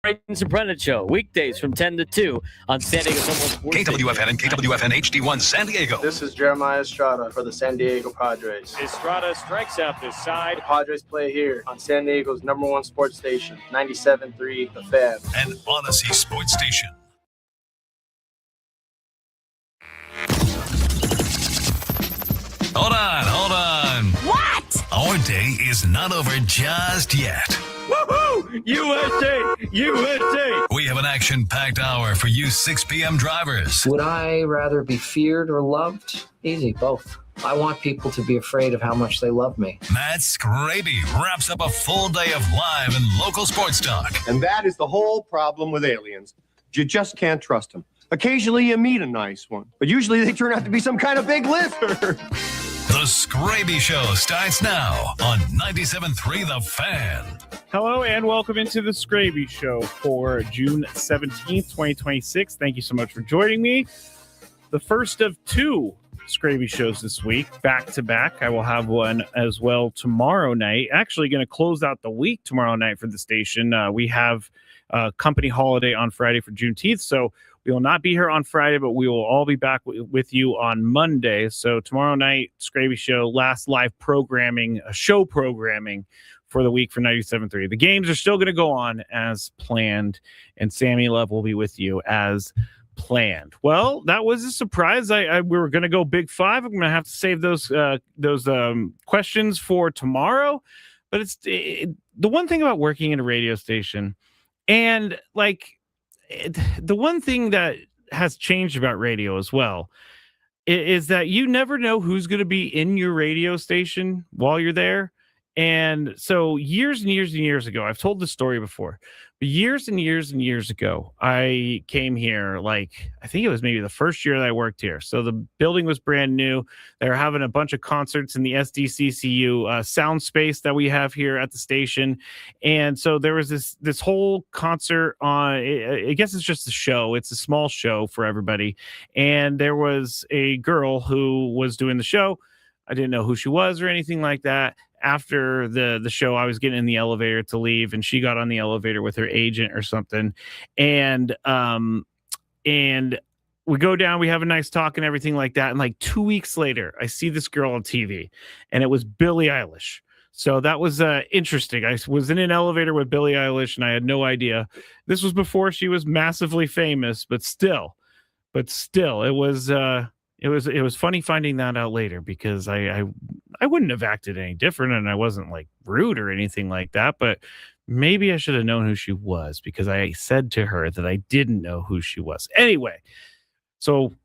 Braden's Brennan Show, weekdays from 10 to 2 on San Diego Sports KWFN and KWFN HD1 San Diego. This is Jeremiah Estrada for the San Diego Padres. Estrada strikes out this side. The Padres play here on San Diego's #1 sports station, 97.3 The Fan. And Odyssey Sports Station. Hold on. What? Our day is not over just yet. Woohoo! USA! We have an action-packed hour for you 6 p.m. drivers. Would I rather be feared or loved? Easy, both. I want people to be afraid of how much they love me. Matt Skraby wraps up a full day of live and local sports talk. And that is the whole problem with aliens. You just can't trust them. Occasionally you meet a nice one, but usually they turn out to be some kind of big lizard. The Skraby Show starts now on 97.3 The Fan. Hello and welcome into the Skraby Show for June 17th, 2026. Thank you so much for joining me. The first of 2 Skraby shows this week, back to back. I will have one as well tomorrow night. Actually going to close out the week tomorrow night for the station. We have a company holiday on Friday for Juneteenth, so we will not be here on Friday, but we will all be back with you on Monday. So tomorrow night, Skraby Show, last live programming, show programming for the week for 97.3. The games are still going to go on as planned, and Sammy Love will be with you as planned. Well, that was a surprise. We were going to go Big Five. I'm going to have to save those questions for tomorrow. But the one thing about working in a radio station, and the one thing that has changed about radio as well is that you never know who's going to be in your radio station while you're there. And so years and years and years ago, I've told this story before, but years and years and years ago, I came here, I think it was maybe the first year that I worked here. So the building was brand new. They were having a bunch of concerts in the SDCCU sound space that we have here at the station. And so there was this whole concert on, I guess it's just a show. It's a small show for everybody. And there was a girl who was doing the show. I didn't know who she was or anything like that. After the show, I was getting in the elevator to leave, and she got on the elevator with her agent or something. And we go down, we have a nice talk and everything like that. And 2 weeks later, I see this girl on TV, and it was Billie Eilish. So that was interesting. I was in an elevator with Billie Eilish, and I had no idea. This was before she was massively famous, but still, it was funny finding that out later, because I wouldn't have acted any different, and I wasn't rude or anything like that, but maybe I should have known who she was, because I said to her that I didn't know who she was. Anyway, so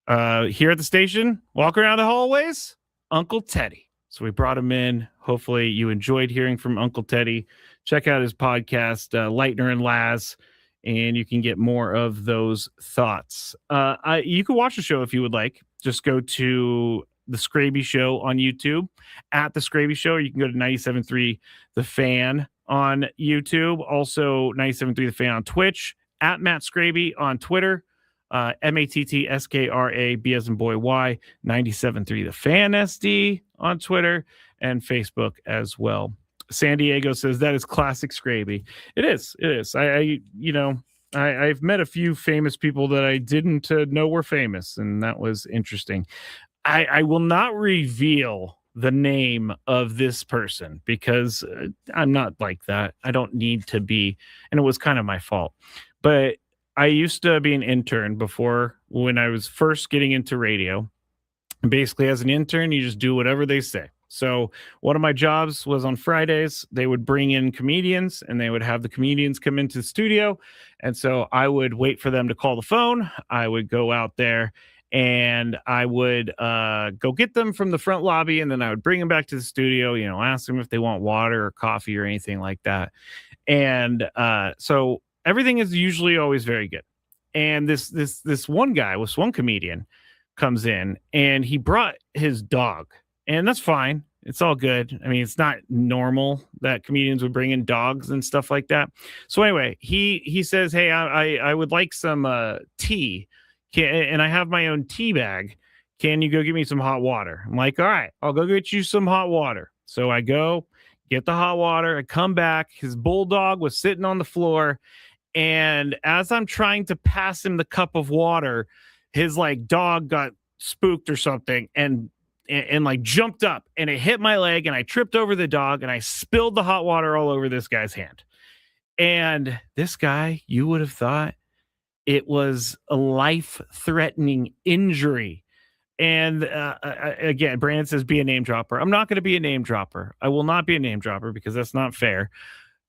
here at the station, walk around the hallways, Uncle Teddy. So we brought him in. Hopefully you enjoyed hearing from Uncle Teddy. Check out his podcast, Leitner and Laz, and you can get more of those thoughts. You can watch the show if you would like. Just go to The Skraby Show on YouTube, at The Skraby Show. You can go to 97.3 The Fan on YouTube. Also, 97.3 The Fan on Twitch, at Matt Skraby on Twitter, MATTSKRA, B as in boy, Y, 97.3 The Fan SD on Twitter, and Facebook as well. San Diego says that is classic Skraby. It is. I've met a few famous people that I didn't know were famous, and that was interesting. I will not reveal the name of this person, because I'm not like that. I don't need to be, and it was kind of my fault. But I used to be an intern before, when I was first getting into radio. And basically, as an intern, you just do whatever they say. So one of my jobs was on Fridays. They would bring in comedians, and they would have the comedians come into the studio. And so I would wait for them to call the phone. I would go out there, and I would go get them from the front lobby, and then I would bring them back to the studio, ask them if they want water or coffee or anything like that. And so everything is usually always very good. And this one guy, this one comedian, comes in, and he brought his dog. And that's fine. It's all good. I mean, it's not normal that comedians would bring in dogs and stuff like that. So anyway, he says, hey, I would like some tea. And I have my own tea bag. Can you go get me some hot water? I'm like, all right, I'll go get you some hot water. So I go get the hot water. I come back. His bulldog was sitting on the floor. And as I'm trying to pass him the cup of water, his like dog got spooked or something and like jumped up and it hit my leg and I tripped over the dog and I spilled the hot water all over this guy's hand. And this guy, you would have thought it was a life-threatening injury. And again, Brandon says, be a name dropper. I'm not going to be a name dropper. I will not be a name dropper because that's not fair,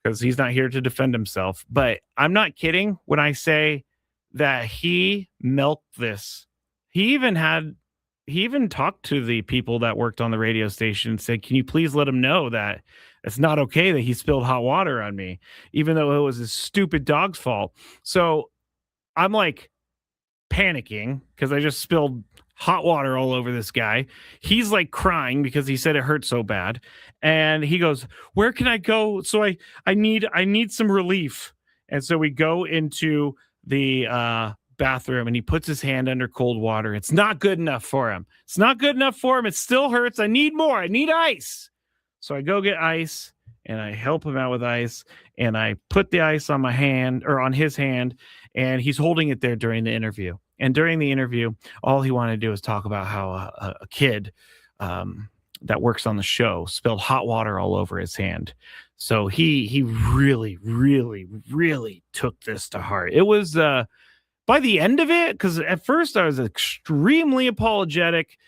because he's not here to defend himself. But I'm not kidding when I say that he milked this. He even talked to the people that worked on the radio station and said, can you please let him know that it's not okay that he spilled hot water on me, even though it was his stupid dog's fault. So I'm like panicking because I just spilled hot water all over this guy. He's like crying because he said it hurt so bad. And he goes, where can I go? So I need some relief. And so we go into the bathroom and he puts his hand under cold water. It's not good enough for him. It's not good enough for him. It still hurts. I need more. I need ice. So I go get ice and I help him out with ice and I put the ice on my hand or on his hand, and he's holding it there during the interview. And during the interview, all he wanted to do was talk about how a kid that works on the show spilled hot water all over his hand. So he really, really, really took this to heart. It was by the end of it, because at first I was extremely apologetic.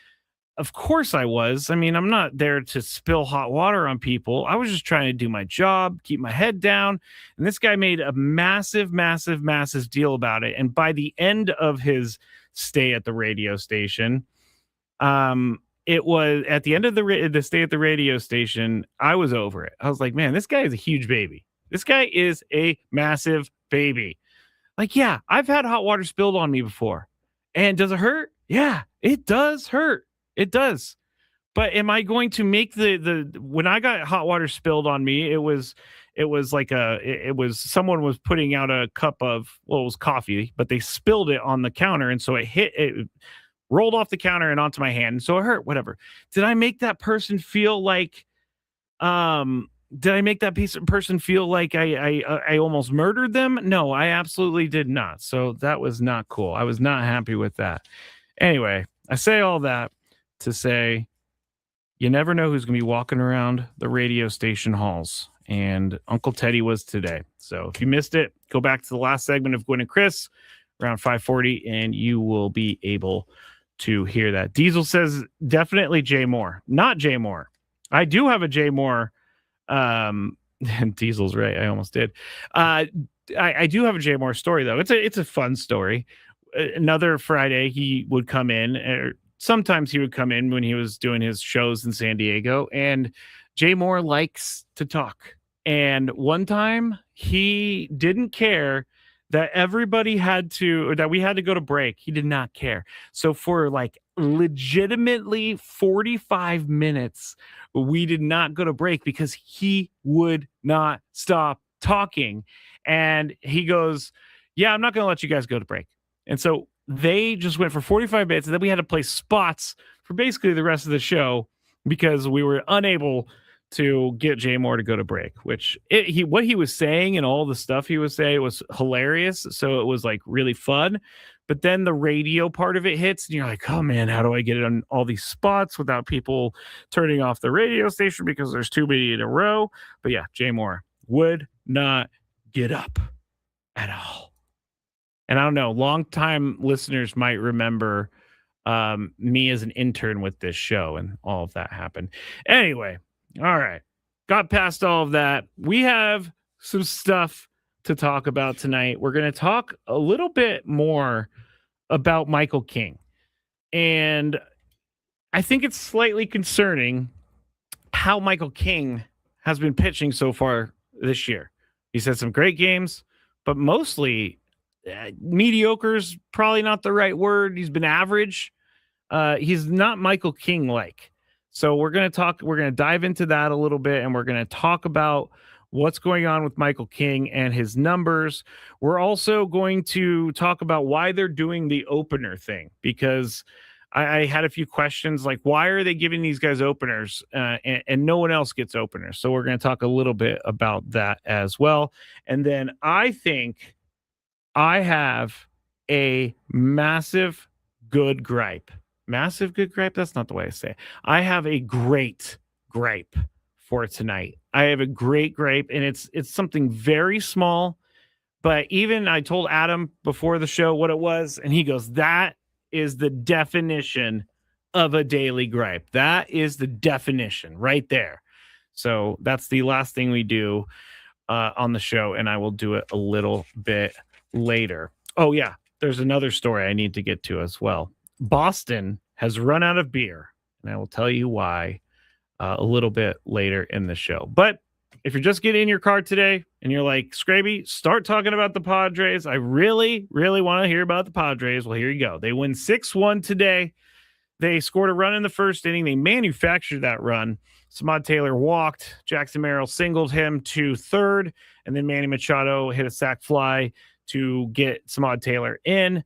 Of course I was. I mean, I'm not there to spill hot water on people. I was just trying to do my job, keep my head down. And this guy made a massive, massive, massive deal about it. And by the end of his stay at the radio station, it was at the end of the stay at the radio station, I was over it. I was like, man, this guy is a huge baby. This guy is a massive baby. Like, yeah, I've had hot water spilled on me before. And does it hurt? Yeah, it does hurt. It does. But am I going to make the when I got hot water spilled on me, it was like someone was putting out a cup of, well, it was coffee, but they spilled it on the counter. And so it rolled off the counter and onto my hand. And so it hurt, whatever. Did I make that person feel like, person feel like I almost murdered them? No, I absolutely did not. So that was not cool. I was not happy with that. Anyway, I say all that to say you never know who's going to be walking around the radio station halls. And Uncle Teddy was today. So if you missed it, go back to the last segment of Gwen and Chris around 5:40 and you will be able to hear that. Diesel says definitely Jay Moore, not Jay Moore. I do have a Jay Moore. Diesel's right. I almost did. I do have a Jay Moore story though. It's a fun story. Another Friday he would come in, or sometimes he would come in when he was doing his shows in San Diego, and Jay Moore likes to talk. And one time he didn't care that everybody had to, or that we had to go to break. He did not care. So for like legitimately 45 minutes, we did not go to break because he would not stop talking. And he goes, yeah, I'm not going to let you guys go to break. And so they just went for 45 minutes, and then we had to play spots for basically the rest of the show because we were unable to get Jay Moore to go to break, which what he was saying and all the stuff he was saying was hilarious. So it was like really fun. But then the radio part of it hits and you're like, oh man, how do I get it on all these spots without people turning off the radio station because there's too many in a row? But yeah, Jay Moore would not get up at all. And I don't know, longtime listeners might remember me as an intern with this show and all of that happened. Anyway, all right. Got past all of that. We have some stuff to talk about tonight. We're going to talk a little bit more about Michael King. And I think it's slightly concerning how Michael King has been pitching so far this year. He's had some great games, but mostly mediocre is probably not the right word. He's been average. He's not Michael King like. So we're going to dive into that a little bit, and we're going to talk about what's going on with Michael King and his numbers. We're also going to talk about why they're doing the opener thing, because I had a few questions like, why are they giving these guys openers and no one else gets openers? So we're going to talk a little bit about that as well. And then I think I have a massive good gripe. Massive good gripe? That's not the way I say it. I have a great gripe for tonight. I have a great gripe, and it's something very small. But even I told Adam before the show what it was, and he goes, that is the definition of a daily gripe. That is the definition right there. So that's the last thing we do on the show, and I will do it a little bit later. Oh, yeah, there's another story I need to get to as well. Boston has run out of beer, and I will tell you why a little bit later in the show. But if you're just getting in your car today and you're like, Skraby, start talking about the Padres. I really, really want to hear about the Padres. Well, here you go. They win 6-1 today. They scored a run in the first inning. They manufactured that run. Samad Taylor walked. Jackson Merrill singled him to third. And then Manny Machado hit a sac fly to get Samad Taylor in.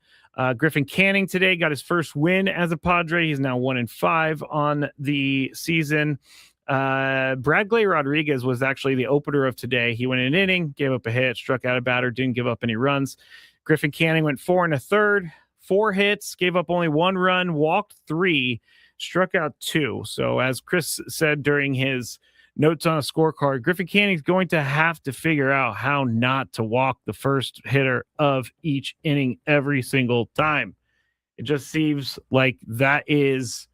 Griffin Canning today got his first win as a Padre. He's now 1-5 on the season. Bradley Rodriguez was actually the opener of today. He went an inning, gave up a hit, struck out a batter, didn't give up any runs. Griffin Canning went 4 1/3, 4 hits, gave up only 1 run, walked 3, struck out 2. So as Chris said during his notes on a scorecard, Griffin Canning is going to have to figure out how not to walk the first hitter of each inning every single time. It just seems like that is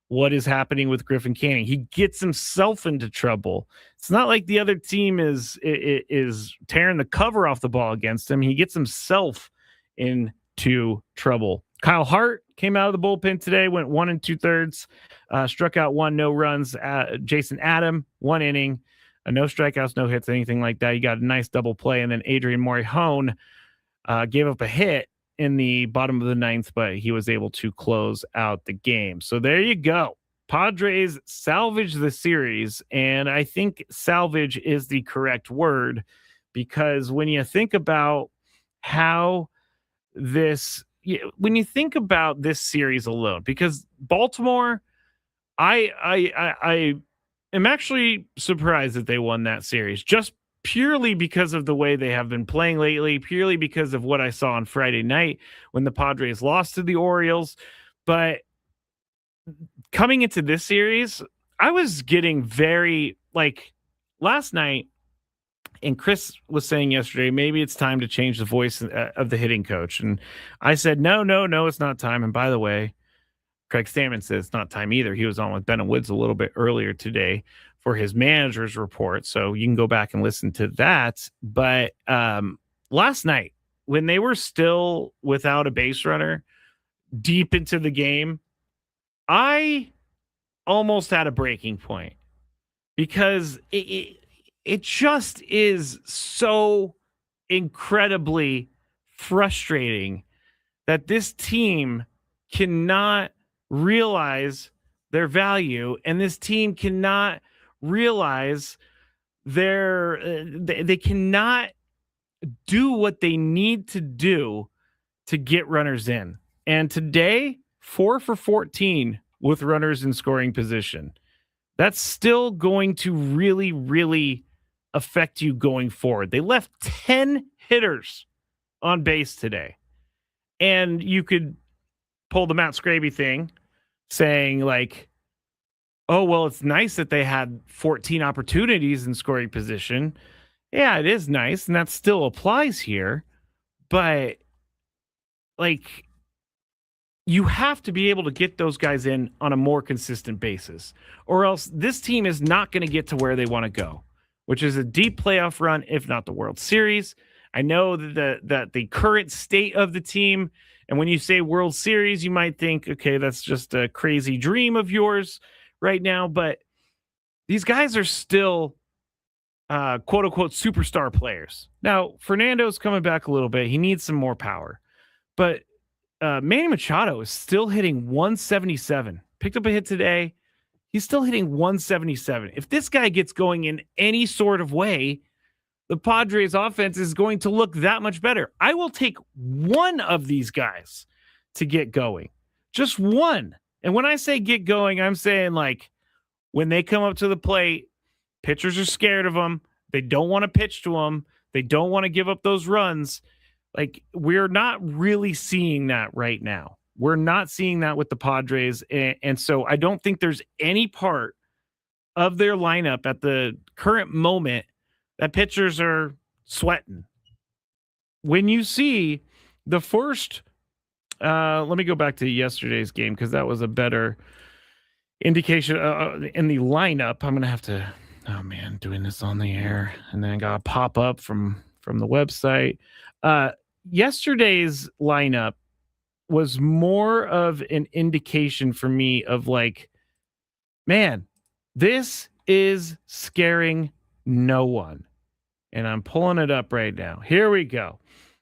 what is happening with Griffin Canning. He gets himself into trouble. It's not like the other team is tearing the cover off the ball against him. He gets himself into trouble. Kyle Hart came out of the bullpen today, went 1 2/3, struck out 1, no runs. Jason Adam, 1 inning, no strikeouts, no hits, anything like that. He got a nice double play. And then Adrian Morejon gave up a hit in the bottom of the 9th, but he was able to close out the game. So there you go. Padres salvage the series, and I think salvage is the correct word, because when you think about how when you think about this series alone, because Baltimore, I am actually surprised that they won that series, just purely because of the way they have been playing lately, purely because of what I saw on Friday night when the Padres lost to the Orioles. But coming into this series, I was getting very, like, last night, and Chris was saying yesterday, maybe it's time to change the voice of the hitting coach. And I said, no, it's not time. And by the way, Craig Stammen said it's not time either. He was on with Ben and Woods a little bit earlier today for his manager's report. So you can go back and listen to that. But last night, when they were still without a base runner deep into the game, I almost had a breaking point, because it just is so incredibly frustrating that this team cannot realize their value, and this team cannot realize they cannot do what they need to do to get runners in. And today, 4 for 14 with runners in scoring position. That's still going to really, really affect you going forward. They left 10 hitters on base today. And you could pull the Matt Skraby thing, saying like, oh, well, it's nice that they had 14 opportunities in scoring position. Yeah, it is nice, and that still applies here. But, like, you have to be able to get those guys in on a more consistent basis, or else this team is not going to get to where they want to go, which is a deep playoff run, if not the World Series. I know that the current state of the team, and when you say World Series, you might think, okay, that's just a crazy dream of yours right now, but these guys are still quote unquote superstar players. Now, Fernando's coming back a little bit. He needs some more power, but Manny Machado is still hitting 177. Picked up a hit today. He's still hitting 177. If this guy gets going in any sort of way, the Padres offense is going to look that much better. I will take one of these guys to get going. Just one. And when I say get going, I'm saying like when they come up to the plate, pitchers are scared of them. They don't want to pitch to them. They don't want to give up those runs. Like, we're not really seeing that right now. We're not seeing that with the Padres. And so I don't think there's any part of their lineup at the current moment that pitchers are sweating. When you see the first, let me go back to yesterday's game because that was a better indication in the lineup. I'm going to have to, oh man, doing this on the air and then got a pop up from the website. Yesterday's lineup was more of an indication for me of like, man, this is scaring no one. And I'm pulling it up right now. Here we go.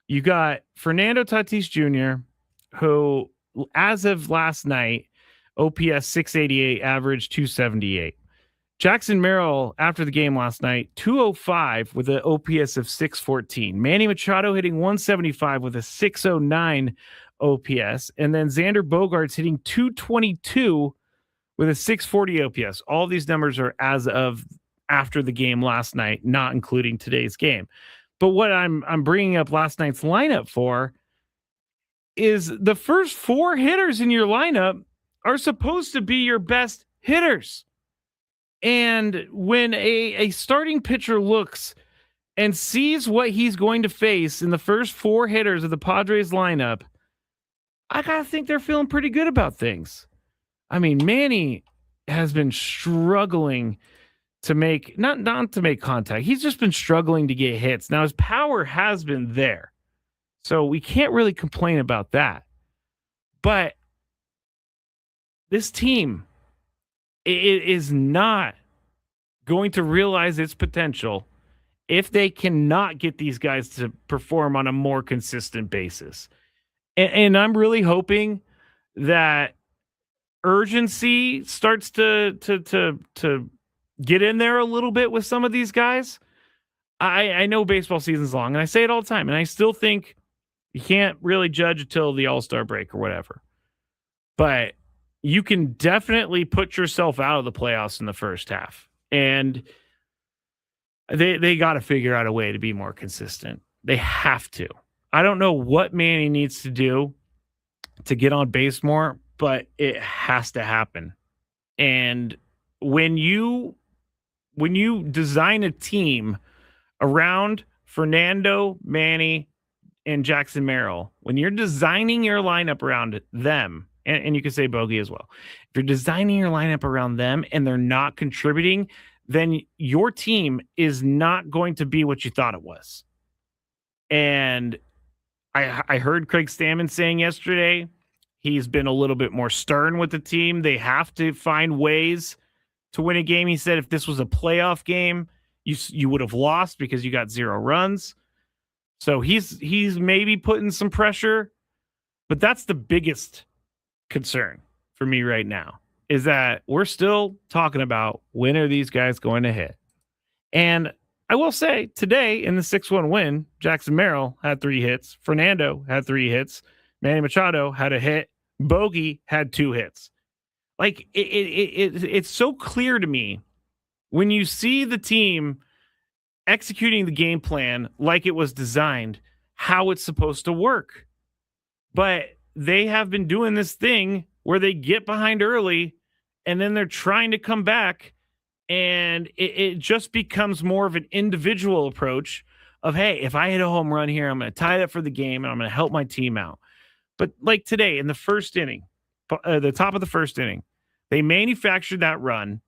You got Fernando Tatis Jr., who, as of last night, OPS 688, average 278. Jackson Merrill, after the game last night, 205 with an OPS of 614. Manny Machado hitting 175 with a 609 OPS. And then Xander Bogaerts hitting 222 with a 640 OPS. All these numbers are as of after the game last night, not including today's game. But what I'm bringing up last night's lineup for is the first four hitters in your lineup are supposed to be your best hitters. And when a starting pitcher looks and sees what he's going to face in the first four hitters of the Padres lineup, I got to think they're feeling pretty good about things. I mean, Manny has been struggling to make, not to make contact. He's just been struggling to get hits. Now, his power has been there, so we can't really complain about that. But this team is not going to realize its potential if they cannot get these guys to perform on a more consistent basis. And I'm really hoping that urgency starts to get in there a little bit with some of these guys. I know baseball season's long, and I say it all the time, and I still think you can't really judge until the All-Star break or whatever. But you can definitely put yourself out of the playoffs in the first half. And they got to figure out a way to be more consistent. They have to. I don't know what Manny needs to do to get on base more, but it has to happen. And when you design a team around Fernando, Manny, and Jackson Merrill, when you're designing your lineup around them, and you can say Bogey as well, if you're designing your lineup around them and they're not contributing, then your team is not going to be what you thought it was. And I heard Craig Stammen saying yesterday he's been a little bit more stern with the team. They have to find ways to win a game. He said if this was a playoff game, you would have lost because you got 0 runs. So he's maybe putting some pressure, but that's the biggest concern for me right now, is that we're still talking about when are these guys going to hit. And I will say today in the 6-1 win, Jackson Merrill had 3 hits. Fernando had 3 hits. Manny Machado had a hit. Bogey had 2 hits. Like it's so clear to me when you see the team executing the game plan like it was designed, how it's supposed to work. But they have been doing this thing where they get behind early and then they're trying to come back, and it just becomes more of an individual approach of, hey, if I hit a home run here, I'm going to tie it up for the game and I'm going to help my team out. But like today in the first inning, the top of the first inning, they manufactured that run.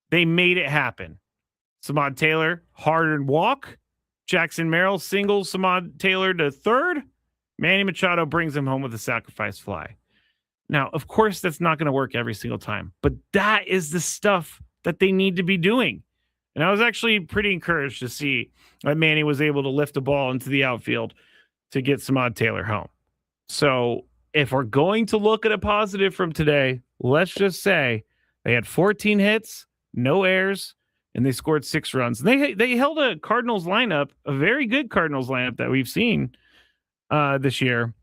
They made it happen. Samad Taylor, hard walk. Jackson Merrill singles Samad Taylor to third. Manny Machado brings him home with a sacrifice fly. Now, of course, that's not going to work every single time, but that is the stuff that they need to be doing. And I was actually pretty encouraged to see that Manny was able to lift the ball into the outfield to get Samad Taylor home. So if we're going to look at a positive from today, let's just say they had 14 hits, no errors, and they scored 6 runs. And they held a Cardinals lineup, a very good Cardinals lineup that we've seen this year.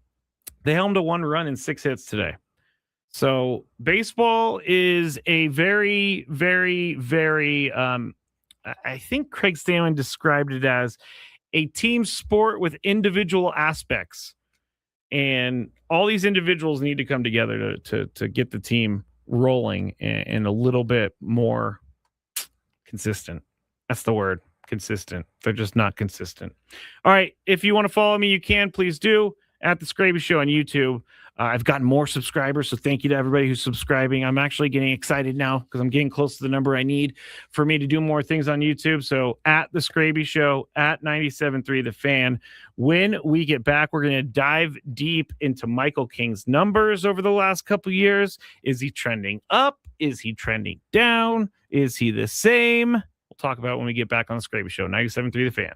They held to 1 run and 6 hits today. So baseball is a very, very, very, I think Craig Stanley described it as a team sport with individual aspects. And all these individuals need to come together to get the team rolling and a little bit more consistent. That's the word, consistent. They're just not consistent. All right. If you want to follow me, you can. Please do at the Skraby Show on YouTube. I've gotten more subscribers, so thank you to everybody who's subscribing. I'm actually getting excited now because I'm getting close to the number I need for me to do more things on YouTube. So at the Skraby Show, at 97.3 The Fan. When we get back, we're going to dive deep into Michael King's numbers over the last couple years. Is he trending up? Is he trending down? Is he the same? We'll talk about it when we get back on the Skraby Show, 97.3 The Fan.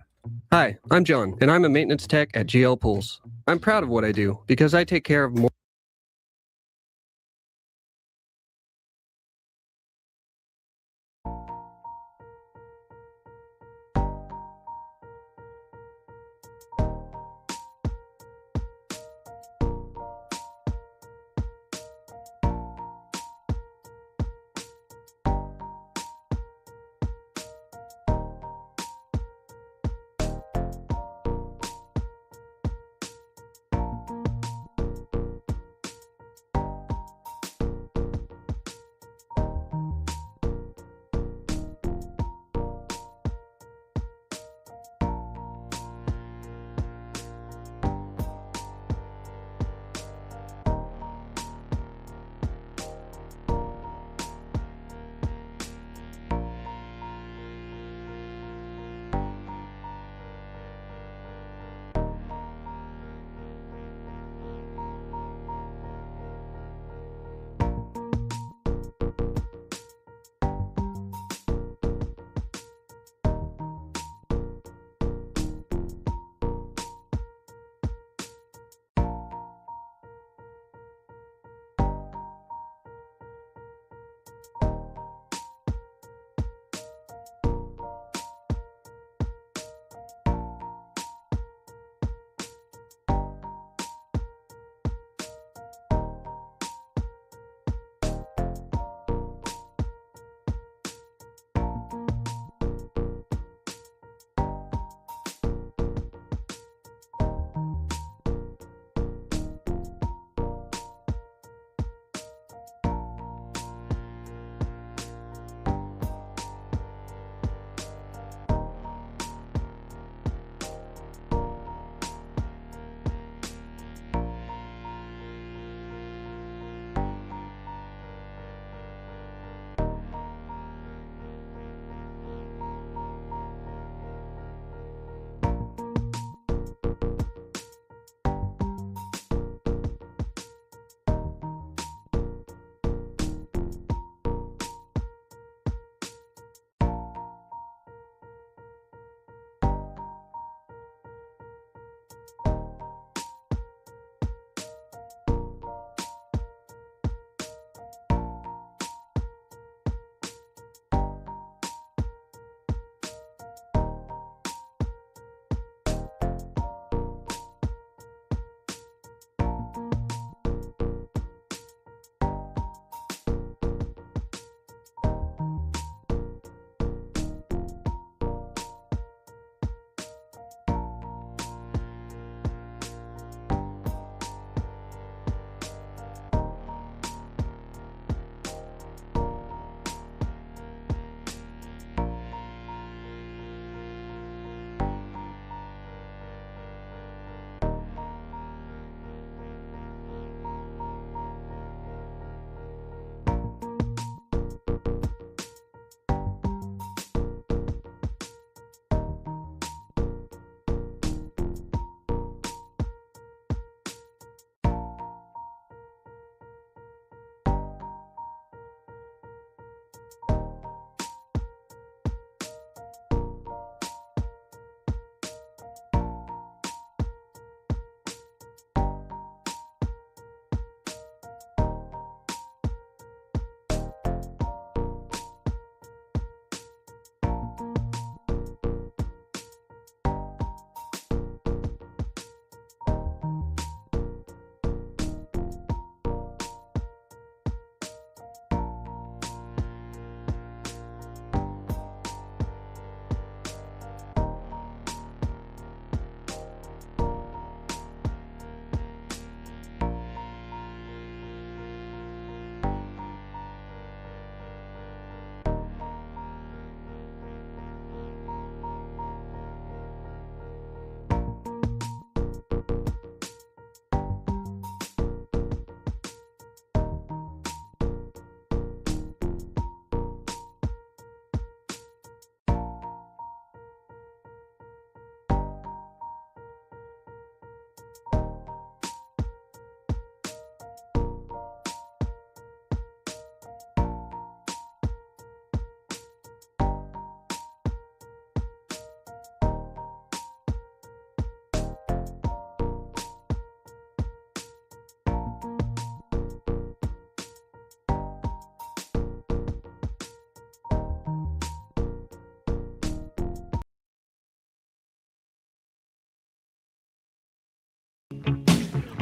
Hi, I'm John, and I'm a maintenance tech at GL Pools. I'm proud of what I do because I take care of more.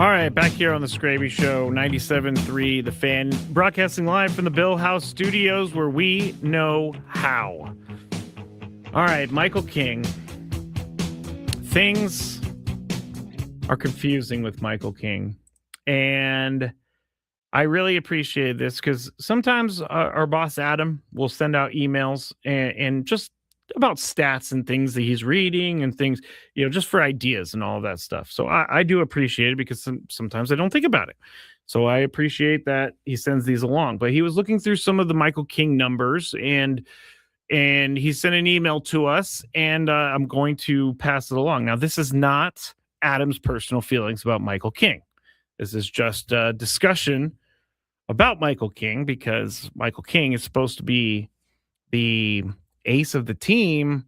All right, back here on the Skraby Show, 97.3 The Fan, broadcasting live from the Bill House Studios where we know how. All right, Michael King. Things are confusing with Michael King. And I really appreciate this because sometimes our boss, Adam, will send out emails and just about stats and things that he's reading and things, just for ideas and all of that stuff. So I do appreciate it because sometimes I don't think about it. So I appreciate that he sends these along. But he was looking through some of the Michael King numbers and he sent an email to us, and I'm going to pass it along. Now, this is not Adam's personal feelings about Michael King. This is just a discussion about Michael King because Michael King is supposed to be the ace of the team.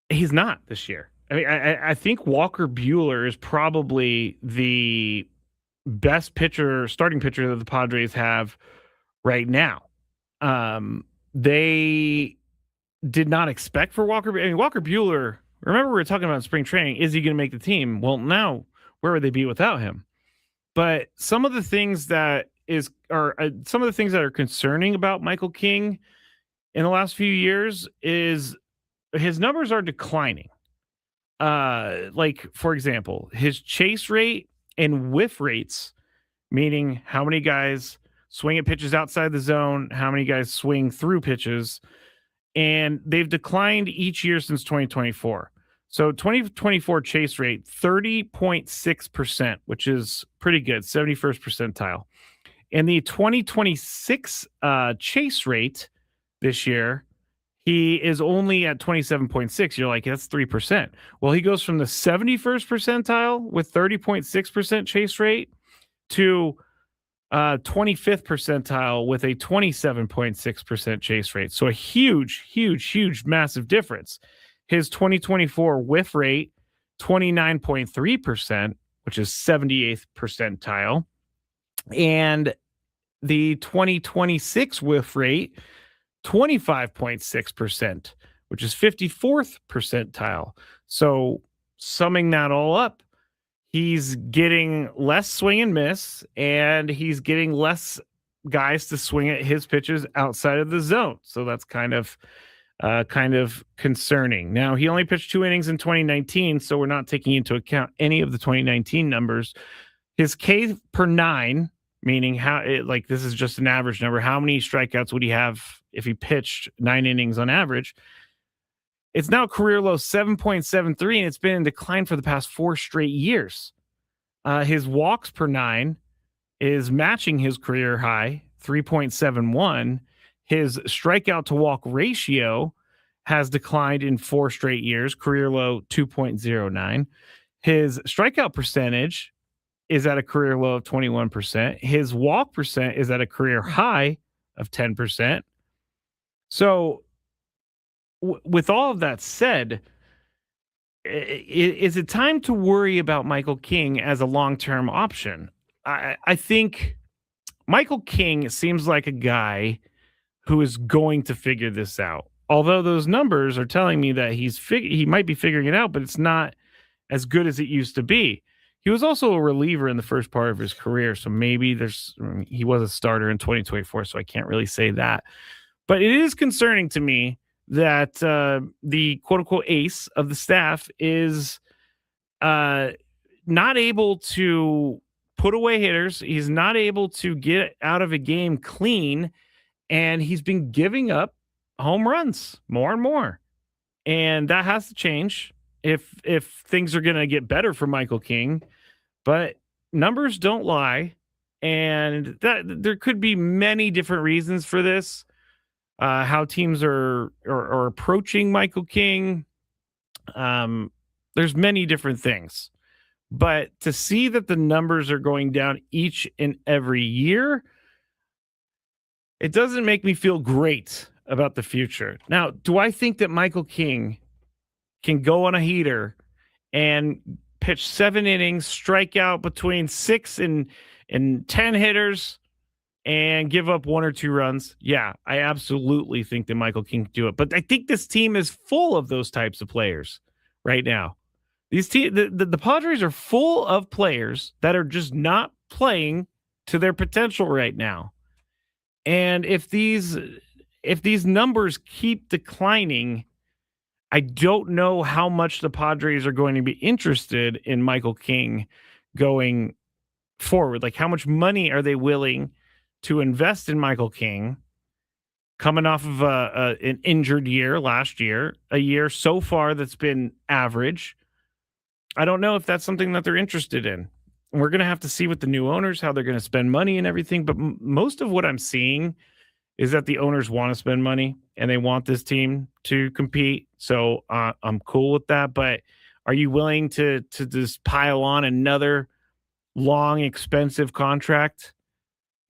He's not this year. I mean, I think Walker Buehler is probably the best starting pitcher that the Padres have right now. They did not expect for Walker. I mean, Walker Buehler, remember we were talking about spring training. Is he going to make the team? Well, now where would they be without him? But some of the things that are concerning about Michael King in the last few years is his numbers are declining. Like, for example, his chase rate and whiff rates, meaning how many guys swing at pitches outside the zone, how many guys swing through pitches, and they've declined each year since 2024. So 2024 chase rate, 30.6%, which is pretty good, 71st percentile. And the 2026 chase rate this year, he is only at 27.6. You're like, that's 3%. Well, he goes from the 71st percentile with 30.6% chase rate to 25th percentile with a 27.6% chase rate. So a huge, massive difference. His 2024 whiff rate, 29.3%, which is 78th percentile. And the 2026 whiff rate, 25.6%, which is 54th percentile. So summing that all up, he's getting less swing and miss, and he's getting less guys to swing at his pitches outside of the zone. So that's kind of concerning. Now, he only pitched 2 innings in 2019, so we're not taking into account any of the 2019 numbers. His K per 9, meaning this is just an average number. How many strikeouts would he have if he pitched 9 innings on average? It's now career low 7.73, and it's been in decline for the past 4 straight years. His walks per 9 is matching his career high, 3.71. His strikeout to walk ratio has declined in 4 straight years, career low 2.09. His strikeout percentage is at a career low of 21%. His walk percent is at a career high of 10%. So with all of that said, is it time to worry about Michael King as a long-term option? I think Michael King seems like a guy who is going to figure this out. Although those numbers are telling me that he might be figuring it out, but it's not as good as it used to be. He was also a reliever in the first part of his career, so maybe he was a starter in 2024, so I can't really say that. But it is concerning to me that the quote-unquote ace of the staff is not able to put away hitters. He's not able to get out of a game clean, and he's been giving up home runs more and more. And that has to change if things are going to get better for Michael King. But numbers don't lie, and that there could be many different reasons for this. How teams are approaching Michael King. There's many different things, but to see that the numbers are going down each and every year, it doesn't make me feel great about the future. Now, do I think that Michael King can go on a heater and pitch 7 innings, strike out between 6 and 10 hitters, and give up 1 or 2 runs? Yeah, I absolutely think that Michael King can do it. But I think this team is full of those types of players right now. The Padres are full of players that are just not playing to their potential right now. And if these numbers keep declining, I don't know how much the Padres are going to be interested in Michael King going forward. Like, how much money are they willing to invest in Michael King coming off of an injured year last year, a year so far that's been average? I don't know if that's something that they're interested in. We're going to have to see with the new owners how they're going to spend money and everything. But most of what I'm seeing is that the owners want to spend money and they want this team to compete. So I'm cool with that. But are you willing to just pile on another long, expensive contract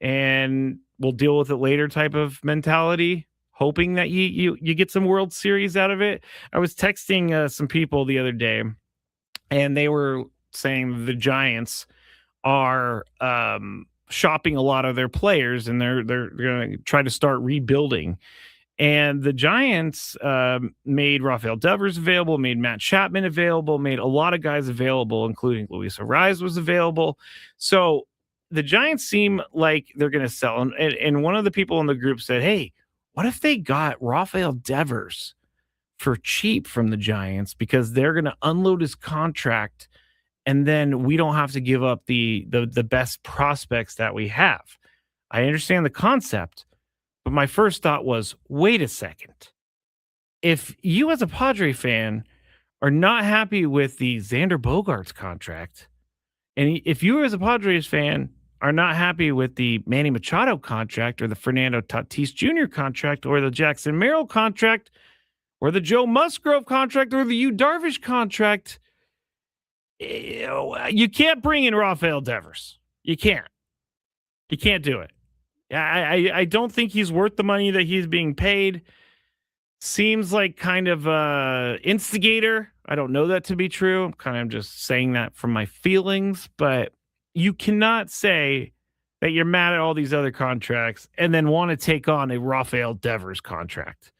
and we'll deal with it later type of mentality, hoping that you get some World Series out of it? I was texting some people the other day, and they were saying the Giants are shopping a lot of their players, and they're going to try to start rebuilding. And the Giants made Rafael Devers available, made Matt Chapman available, made a lot of guys available, including Luis Ariz was available. So the Giants seem like they're going to sell. And one of the people in the group said, hey, what if they got Rafael Devers for cheap from the Giants, because they're going to unload his contract and then we don't have to give up the best prospects that we have. I understand the concept, but my first thought was, wait a second. If you as a Padre fan are not happy with the Xander Bogaerts contract, and if you as a Padres fan are not happy with the Manny Machado contract or the Fernando Tatis Jr. contract or the Jackson Merrill contract or the Joe Musgrove contract or the Yu Darvish contract, you can't bring in Rafael Devers. You can't do it. I don't think he's worth the money that he's being paid. Seems like kind of instigator. I don't know that to be true. I'm kind of just saying that from my feelings, but you cannot say that you're mad at all these other contracts and then want to take on a Rafael Devers contract,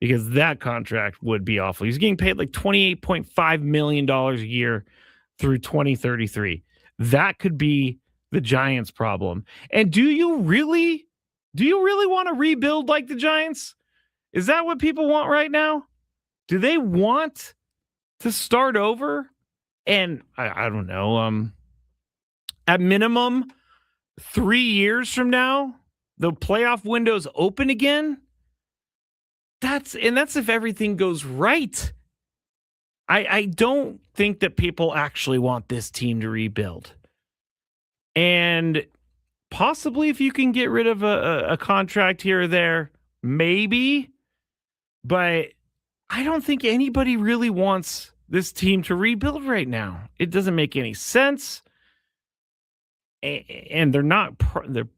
because that contract would be awful. He's getting paid like $28.5 million a year through 2033. That could be the Giants' problem. And do you really want to rebuild like the Giants? Is that what people want right now? Do they want to start over? And I don't know, at minimum 3 years from now, the playoff window's open again. That's if everything goes right. I don't think that people actually want this team to rebuild. And possibly if you can get rid of a contract here or there, maybe. But I don't think anybody really wants this team to rebuild right now. It doesn't make any sense. And they're not. They're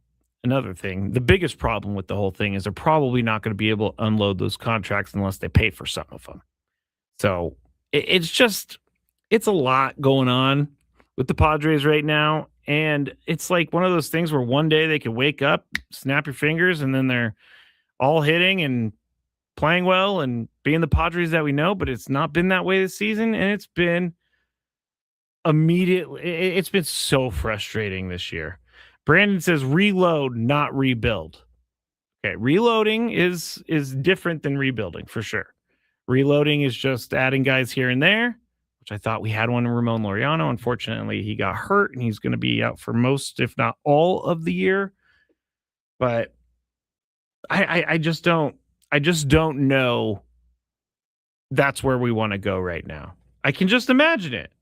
another thing. The biggest problem with the whole thing is they're probably not going to be able to unload those contracts unless they pay for some of them. So it's a lot going on with the Padres right now. And it's like one of those things where one day they could wake up, snap your fingers, and then they're all hitting and playing well and being the Padres that we know. But it's not been that way this season. And it's been it's been so frustrating this year. Brandon says reload, not rebuild. Okay, reloading is different than rebuilding for sure. Reloading is just adding guys here and there, which I thought we had one in Ramon Laureano. Unfortunately, he got hurt and he's going to be out for most, if not all, of the year. But I just don't know that's where we want to go right now. I can just imagine it.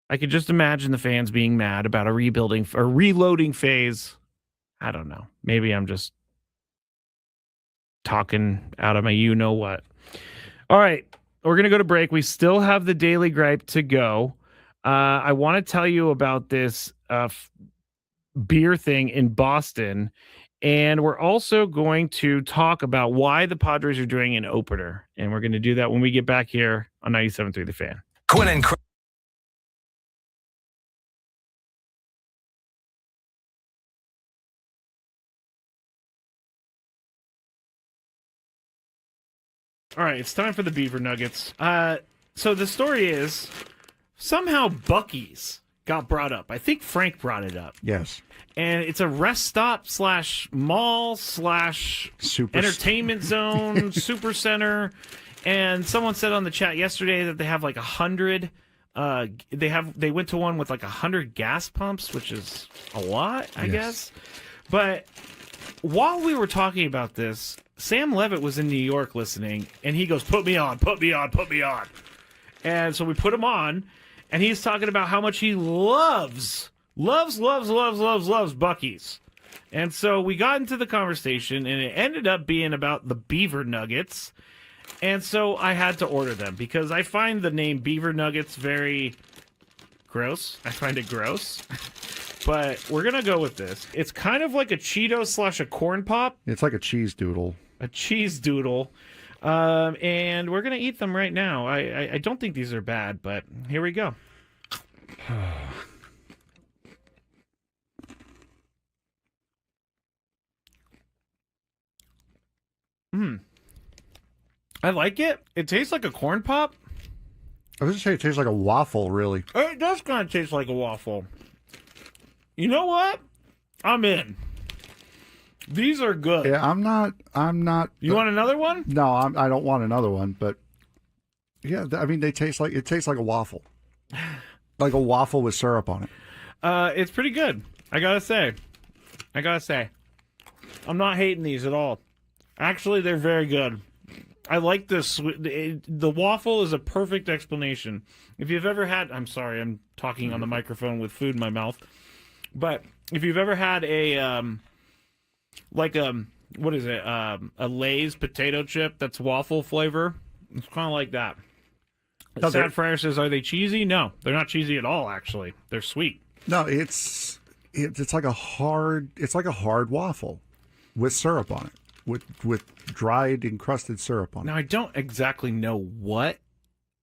I could just imagine the fans being mad about a rebuilding or reloading phase. I don't know. Maybe I'm just talking out of my you-know-what. All right, we're going to go to break. We still have the Daily Gripe to go. I want to tell you about this beer thing in Boston, and we're also going to talk about why the Padres are doing an opener, and we're going to do that when we get back here on 97.3 The Fan. Quinn and All right, it's time for the Beaver Nuggets. So the story is Somehow Buc-ee's got brought up. I think Frank brought it up. Yes. And it's a rest stop / mall / entertainment zone, super center. And someone said on the chat yesterday that they have like 100. They went to one with like 100 gas pumps, which is a lot, I guess. But while we were talking about this, Sam Levitt was in New York listening, and he goes, "Put me on, put me on, put me on." And so we put him on, and he's talking about how much he loves Buc-ee's. And so we got into the conversation, and it ended up being about the beaver nuggets. And so I had to order them because I find the name beaver nuggets very gross. I find it gross. But we're going to go with this. It's kind of like a Cheeto / a corn pop. It's like a cheese doodle. A cheese doodle. And we're going to eat them right now. I don't think these are bad, but here we go. I like it. It tastes like a corn pop. I was just saying it tastes like a waffle, really. It does kind of taste like a waffle. You know what? I'm in. These are good. Yeah, I'm not. You want another one? No, I don't want another one. But yeah, I mean, it tastes like a waffle, like a waffle with syrup on it. It's pretty good. I gotta say. I'm not hating these at all. Actually, they're very good. I like this. The waffle is a perfect explanation. If you've ever had, I'm sorry, I'm talking on the microphone with food in my mouth. But if you've ever had a what is it? A Lay's potato chip that's waffle flavor. It's kind of like that. Sad Fryer says, "Are they cheesy?" No, they're not cheesy at all. Actually, they're sweet. No, it's like a hard waffle with syrup on it. With dried encrusted syrup on it. Now, I don't exactly know what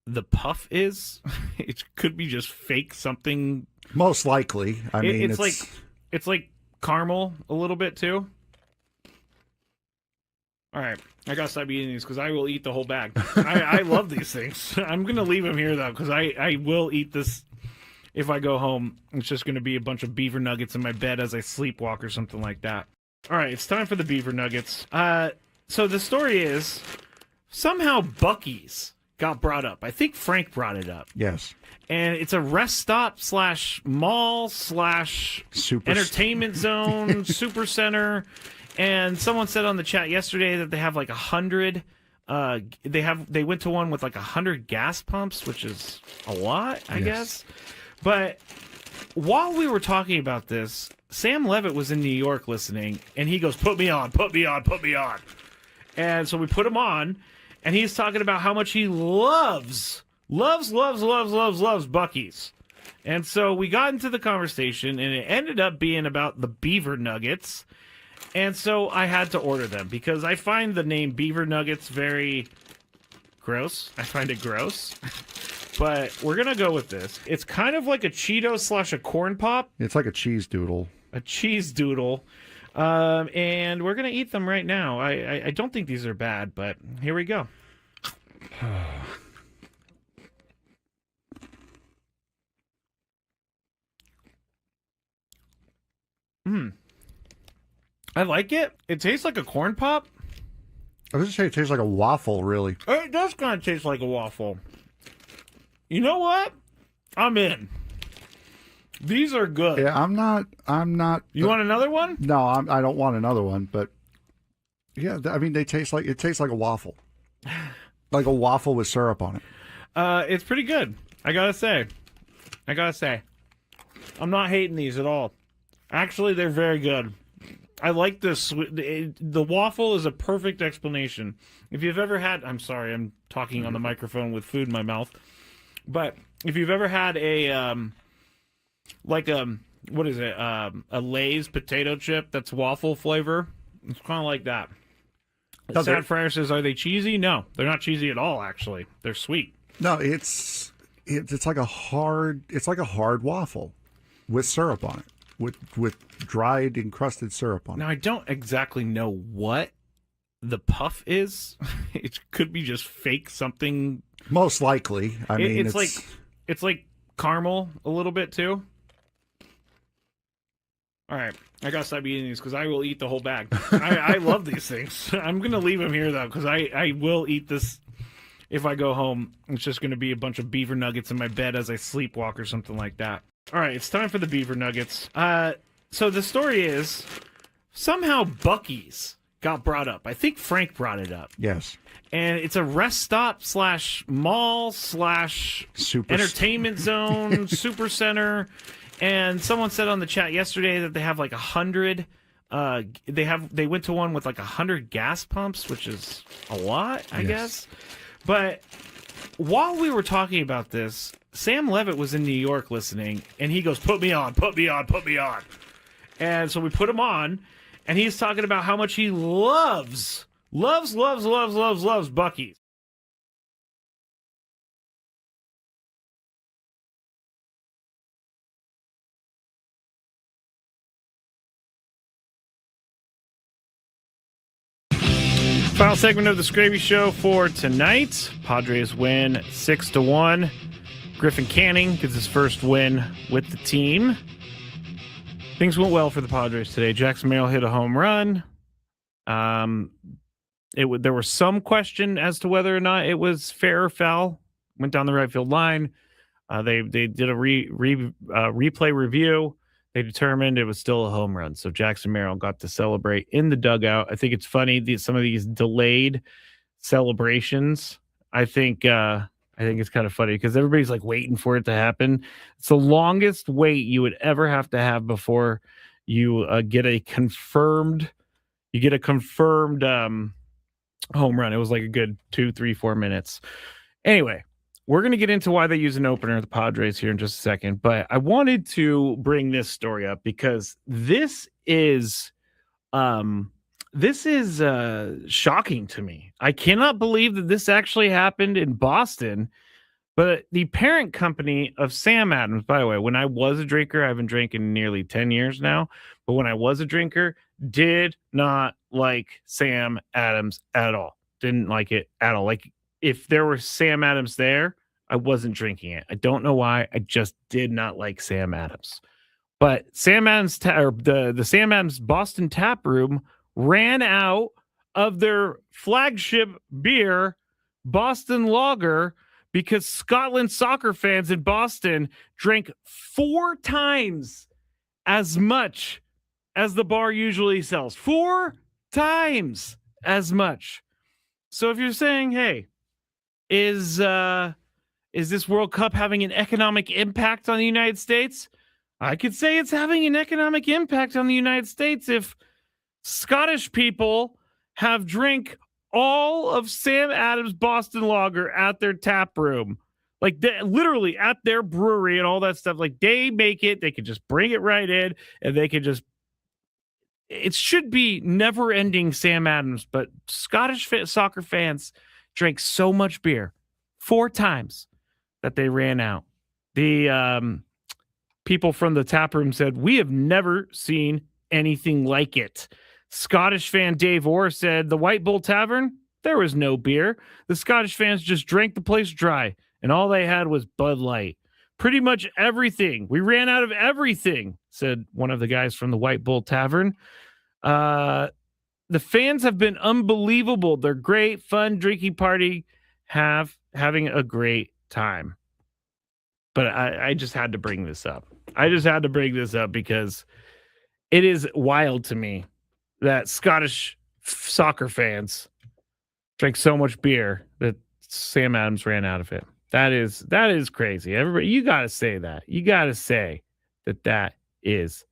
the puff is. It could be just fake something. Most likely. I mean, it's like caramel a little bit too. All right, I gotta stop eating these because I will eat the whole bag. I love these things. I'm gonna leave them here though because I will eat this if I go home. It's just gonna be a bunch of beaver nuggets in my bed as I sleepwalk or something like that. All right, it's time for the beaver nuggets. So the story is somehow Buc-ee's got brought up. I think Frank brought it up. Yes. And it's a rest stop / mall / entertainment zone, super center. And someone said on the chat yesterday that they have like 100. They went to one with like 100 gas pumps, which is a lot, I guess. But while we were talking about this, Sam Levitt was in New York listening, and he goes, "Put me on, put me on, put me on." And so we put him on, and he's talking about how much he loves Buc-ee's. And so we got into the conversation, and it ended up being about the beaver nuggets. And so I had to order them because I find the name beaver nuggets very gross. I find it gross. But we're going to go with this. It's kind of like a Cheeto / a corn pop. It's like a cheese doodle. A cheese doodle. And we're going to eat them right now. I don't think these are bad, but here we go. I like it. It tastes like a corn pop. I was just saying it tastes like a waffle, really. It does kind of taste like a waffle. You know what? I'm in. These are good. Yeah, I'm not. You want another one? No, I don't want another one. But yeah, I mean, it tastes like a waffle, like a waffle with syrup on it. It's pretty good. I gotta say. I'm not hating these at all. Actually, they're very good. I like this. The waffle is a perfect explanation. If you've ever had, I'm sorry, I'm talking on the microphone with food in my mouth. But if you've ever had a what is it? A Lay's potato chip that's waffle flavor. It's kind of like that. Sad Fryer says, "Are they cheesy?" No, they're not cheesy at all. Actually, they're sweet. No, it's like a hard waffle with syrup on it, with dried encrusted syrup on it. Now I don't exactly know what the puff is. It could be just fake something. Most likely. I mean, it's like caramel a little bit too. All right, I gotta stop eating these because I will eat the whole bag. I love these things. I'm gonna leave them here though because I will eat this if I go home. It's just gonna be a bunch of beaver nuggets in my bed as I sleepwalk or something like that. All right, it's time for the beaver nuggets. So the story is somehow Buc-ee's got brought up. I think Frank brought it up. Yes. And it's a rest stop / mall / entertainment zone, super center. And someone said on the chat yesterday that they have like 100. They went to one with like 100 gas pumps, which is a lot, I guess. But while we were talking about this, Sam Levitt was in New York listening, and he goes, "Put me on, put me on, put me on." And so we put him on, and he's talking about how much he loves Buc-ee's. Final segment of the Skraby Show for tonight. Padres win 6-1. Griffin Canning gets his first win with the team. Things went well for the Padres today. Jackson Merrill hit a home run. There was some question as to whether or not it was fair or foul. Went down the right field line. They did a replay review. They determined it was still a home run. So Jackson Merrill got to celebrate in the dugout. I think it's funny, some of these delayed celebrations. I think it's kind of funny because everybody's like waiting for it to happen. It's the longest wait you would ever have to have before you get a confirmed home run. It was like a good 2, 3, 4 minutes. Anyway, we're going to get into why they use an opener at the Padres here in just a second, but I wanted to bring this story up because this is shocking to me. I cannot believe that this actually happened in Boston, but the parent company of Sam Adams, by the way, when I was a drinker, I haven't drank in nearly 10 years now, but when I was a drinker, did not like Sam Adams at all. Didn't like it at all. Like, if there was Sam Adams there, I wasn't drinking it. I don't know why. I just did not like Sam Adams. But Sam Adams, the Sam Adams Boston Tap Room ran out of their flagship beer, Boston Lager, because Scotland soccer fans in Boston drank 4 times as much as the bar usually sells. 4 times as much. So if you're saying, hey, is this World Cup having an economic impact on the United States? I could say it's having an economic impact on the United States if Scottish people have drank all of Sam Adams Boston Lager at their tap room. Like, literally at their brewery and all that stuff. Like, they make it, they could just bring it right in, and they could just... It should be never-ending Sam Adams, but Scottish soccer fans drank so much beer 4 times that they ran out. The people from the tap room said, "We have never seen anything like it." Scottish fan Dave Orr said, "The White Bull Tavern, there was no beer. The Scottish fans just drank the place dry, and all they had was Bud Light. Pretty much everything. We ran out of everything," said one of the guys from the White Bull Tavern. The fans have been unbelievable. They're great, fun drinking party, having a great time. But I just had to bring this up. I just had to bring this up because it is wild to me that Scottish soccer fans drank so much beer that Sam Adams ran out of it. That is crazy. Everybody, you got to say that. You got to say that is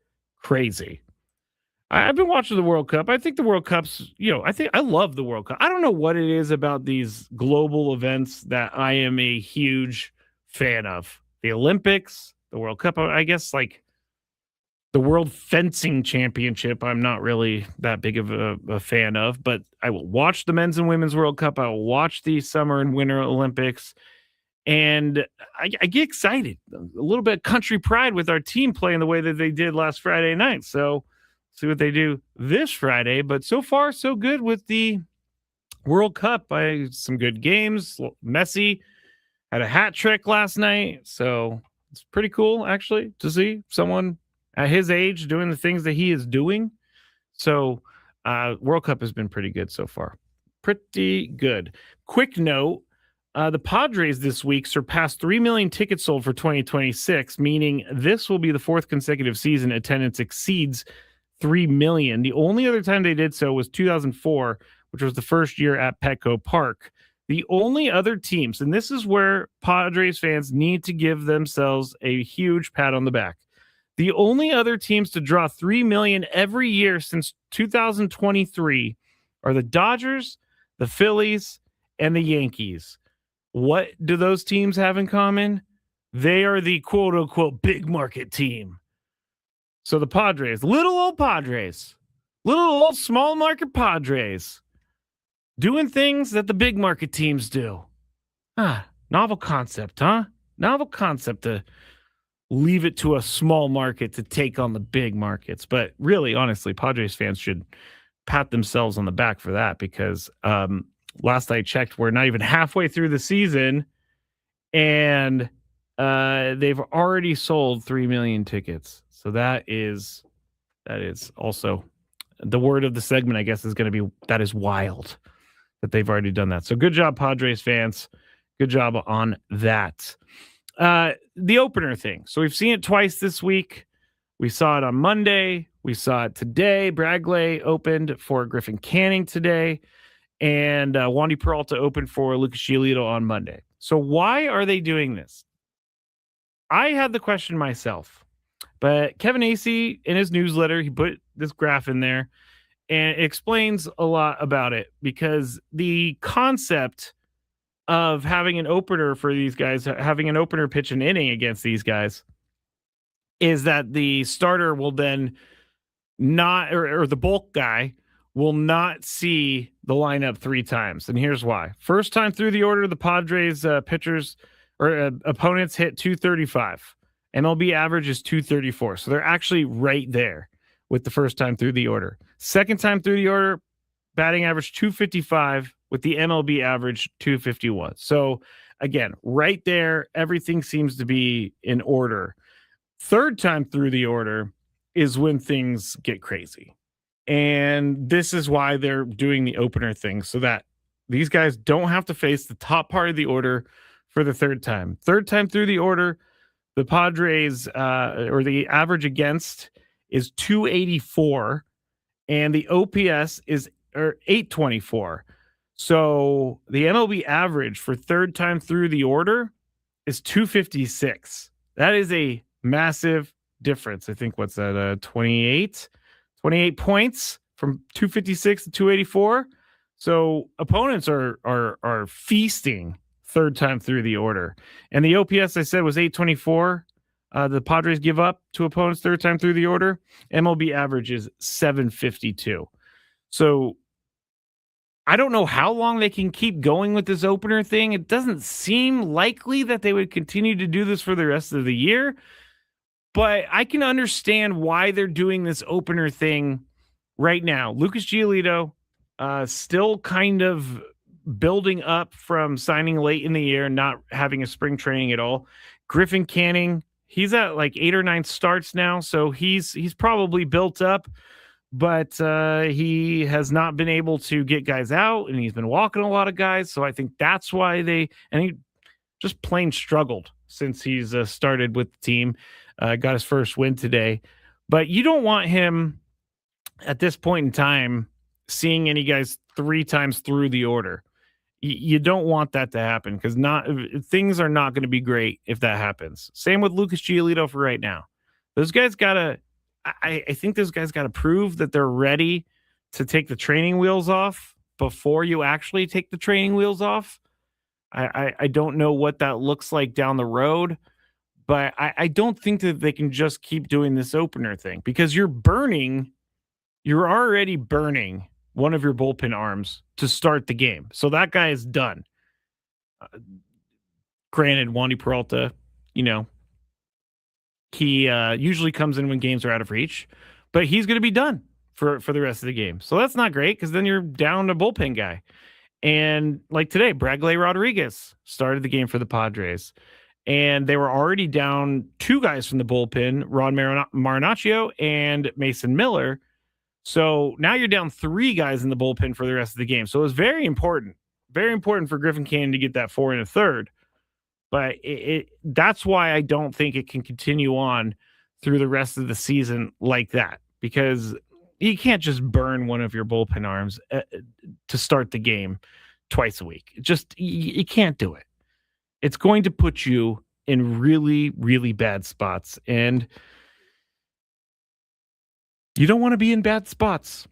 crazy. I've been watching the World Cup. I think the World Cup's, I love the World Cup. I don't know what it is about these global events that I am a huge fan of. The Olympics, the World Cup, I guess, like the World Fencing Championship, I'm not really that big of a fan of, but I will watch the Men's and Women's World Cup. I will watch the Summer and Winter Olympics, and I get excited. A little bit of country pride with our team playing the way that they did last Friday night. So see what they do this Friday. But so far, so good with the World Cup. Some good games. Messi had a hat trick last night, so It's pretty cool, actually, to see someone at his age doing the things that he is doing. So, World Cup has been pretty good so far. Pretty good. Quick note, the Padres this week surpassed 3 million tickets sold for 2026, meaning this will be the fourth consecutive season attendance exceeds 3 million. The only other time they did so was 2004, which was the first year at Petco Park. The only other teams, and this is where Padres fans need to give themselves a huge pat on the back. The only other teams to draw 3 million every year since 2023 are the Dodgers, the Phillies, and the Yankees. What do those teams have in common? They are the quote unquote big market team. So the Padres, little old small market Padres, doing things that the big market teams do. Novel concept, huh? Novel concept to leave it to a small market to take on the big markets. But really, honestly, Padres fans should pat themselves on the back for that, because last I checked, we're not even halfway through the season, and they've already sold 3 million tickets. So that is also the word of the segment, I guess, is going to be that is wild that they've already done that. So good job, Padres fans. Good job on that. The opener thing. So we've seen it twice this week. We saw it on Monday. We saw it today. Bradley opened for Griffin Canning today. And Wandy Peralta opened for Lucas Giolito on Monday. So why are they doing this? I had the question myself. But Kevin Acee, in his newsletter, he put this graph in there. And it explains a lot about it, because the concept of having an opener for these guys, having an opener pitch an inning against these guys, is that the starter will then not, or the bulk guy will not see the lineup 3 times. And here's why. First time through the order, the Padres pitchers or opponents hit 235. MLB average is 234. So they're actually right there with the first time through the order. Second time through the order, batting average 255 with the MLB average 251. So again, right there, everything seems to be in order. Third time through the order is when things get crazy. And this is why they're doing the opener thing, so that these guys don't have to face the top part of the order for the third time. Third time through the order, the Padres, or the average against, is 284, and the OPS is 824. So the MLB average for third time through the order is 256. That is a massive difference. I think what's that? 28 points from 256 to 284. So opponents are feasting third time through the order. And the OPS, I said, was 824. The Padres give up to opponents third time through the order. MLB average is 752. So I don't know how long they can keep going with this opener thing. It doesn't seem likely that they would continue to do this for the rest of the year. But I can understand why they're doing this opener thing right now. Lucas Giolito still kind of building up from signing late in the year, not having a spring training at all. Griffin Canning, he's at like 8 or 9 starts now, so he's probably built up, but he has not been able to get guys out, and he's been walking a lot of guys. So I think that's why he just plain struggled since he's started with the team. Got his first win today, but you don't want him at this point in time seeing any guys 3 times through the order. You don't want that to happen, because things are not going to be great if that happens. Same with Lucas Giolito for right now. Those guys I think those guys got to prove that they're ready to take the training wheels off before you actually take the training wheels off. I don't know what that looks like down the road, but I don't think that they can just keep doing this opener thing, because you're already burning one of your bullpen arms to start the game. So that guy is done. Granted, Wandy Peralta, he usually comes in when games are out of reach, but he's going to be done for the rest of the game. So that's not great, because then you're down a bullpen guy. And like today, Bradley Rodriguez started the game for the Padres. And they were already down 2 guys from the bullpen, Ron Marinaccio and Mason Miller. So now you're down 3 guys in the bullpen for the rest of the game. So it was very important for Griffin Canning to get that 4 1/3. But that's why I don't think it can continue on through the rest of the season like that, because you can't just burn one of your bullpen arms to start the game twice a week. You can't do it. It's going to put you in really, really bad spots. And you don't want to be in bad spots.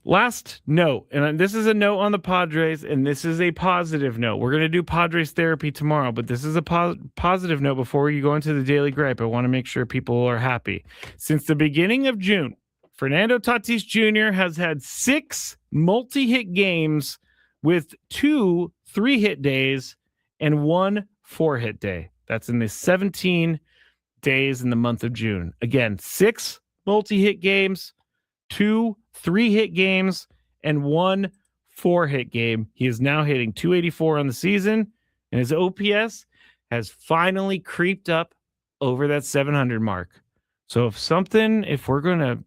Last note, and this is a note on the Padres, and this is a positive note. We're going to do Padres therapy tomorrow, but this is a positive note before you go into the Daily Gripe. I want to make sure people are happy. Since the beginning of June, Fernando Tatis Jr. has had 6 multi-hit games with 2 3-hit days and 1 4-hit day. That's in the 17 days in the month of June. Again, 6 multi-hit games, 2 3-hit games, and 1 4-hit game. He is now hitting .284 on the season, and his OPS has finally creeped up over that 700 mark. So if we're going to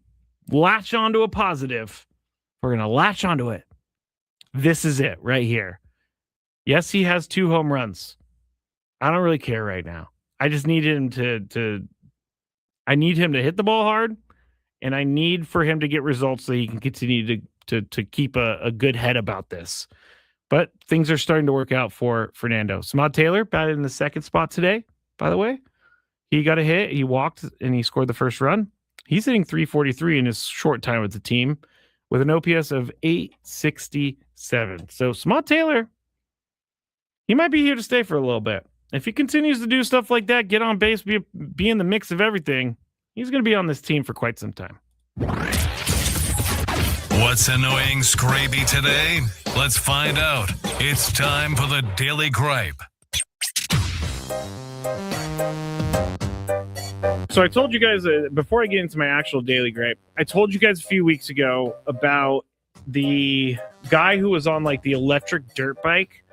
latch onto a positive, we're going to latch onto it. This is it right here. Yes, he has 2 home runs. I don't really care right now. I just need him I need him to hit the ball hard, and I need for him to get results so he can continue to keep a good head about this. But things are starting to work out for Fernando. Samad Taylor batted in the 2nd spot today, by the way. He got a hit. He walked, and he scored the first run. He's hitting .343 in his short time with the team with an OPS of .867. So Samad Taylor, he might be here to stay for a little bit. If he continues to do stuff like that, get on base, be in the mix of everything, he's going to be on this team for quite some time. What's annoying Skraby today? Let's find out. It's time for the Daily Gripe. So I told you guys, before I get into my actual Daily Gripe, I told you guys a few weeks ago about the guy who was on like the electric dirt bike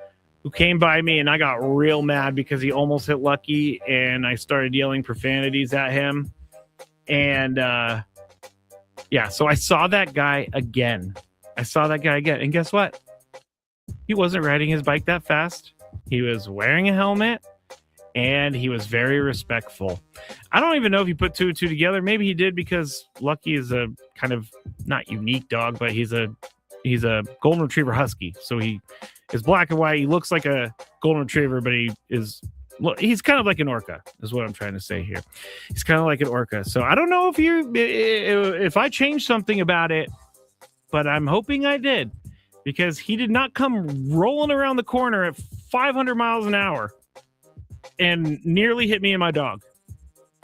who came by me, and I got real mad because he almost hit Lucky, and I started yelling profanities at him. And so I saw that guy again. And guess what? He wasn't riding his bike that fast. He was wearing a helmet, and he was very respectful. I don't even know if he put 2 and 2 together. Maybe he did, because Lucky is a kind of not unique dog, but he's a golden retriever husky. So he is black and white. He looks like a golden retriever, but he's kind of like an orca, is what I'm trying to say here. He's kind of like an orca. So I don't know if I changed something about it, but I'm hoping I did, because he did not come rolling around the corner at 500 miles an hour and nearly hit me and my dog.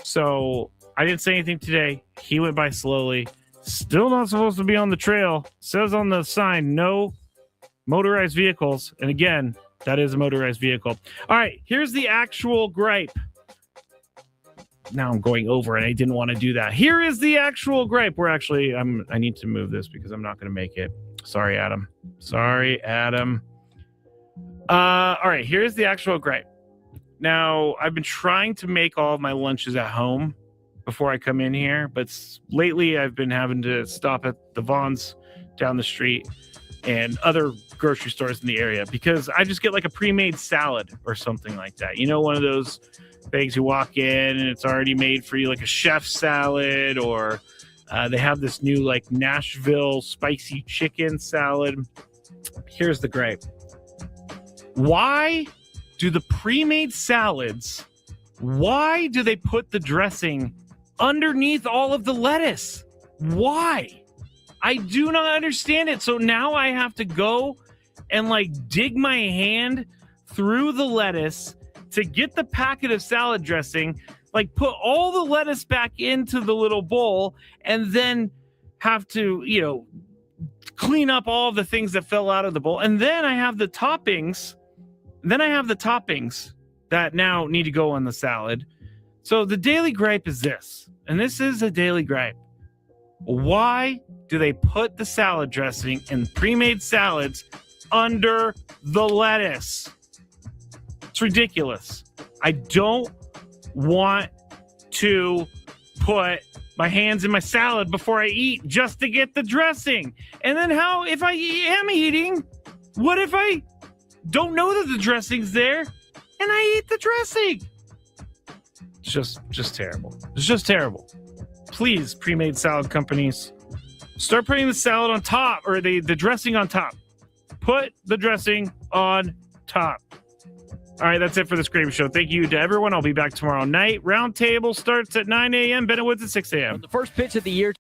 So I didn't say anything today. He went by slowly. Still not supposed to be on the trail. Says on the sign, no motorized vehicles. And again, that is a motorized vehicle. All right, here's the actual gripe. Now I'm going over, and I didn't want to do that. Here is the actual gripe. I need to move this because I'm not going to make it. Sorry, Adam. All right, here's the actual gripe. Now, I've been trying to make all of my lunches at home before I come in here, but lately I've been having to stop at the Vons down the street and other grocery stores in the area, because I just get like a pre-made salad or something like that. You know, one of those things you walk in and it's already made for you, like a chef salad, or they have this new like Nashville spicy chicken salad. Here's the gripe. Why do the pre-made salads, why do they put the dressing underneath all of the lettuce? Why? I do not understand it. So now I have to go and like dig my hand through the lettuce to get the packet of salad dressing, like put all the lettuce back into the little bowl, and then have to, clean up all of the things that fell out of the bowl. And then I have the toppings. That now need to go on the salad. So the daily gripe is this, and this is a daily gripe. Why do they put the salad dressing in pre-made salads under the lettuce? It's ridiculous. I don't want to put my hands in my salad before I eat just to get the dressing. And then how, if I am eating, what if I don't know that the dressing's there and I eat the dressing? It's just terrible. It's just terrible. Please, pre-made salad companies, start putting the salad on top, or the dressing on top. Put the dressing on top. All right, that's it for the Skraby Show. Thank you to everyone. I'll be back tomorrow night. Roundtable starts at 9 a.m. Bennett Woods at 6 a.m. On the first pitch of the year.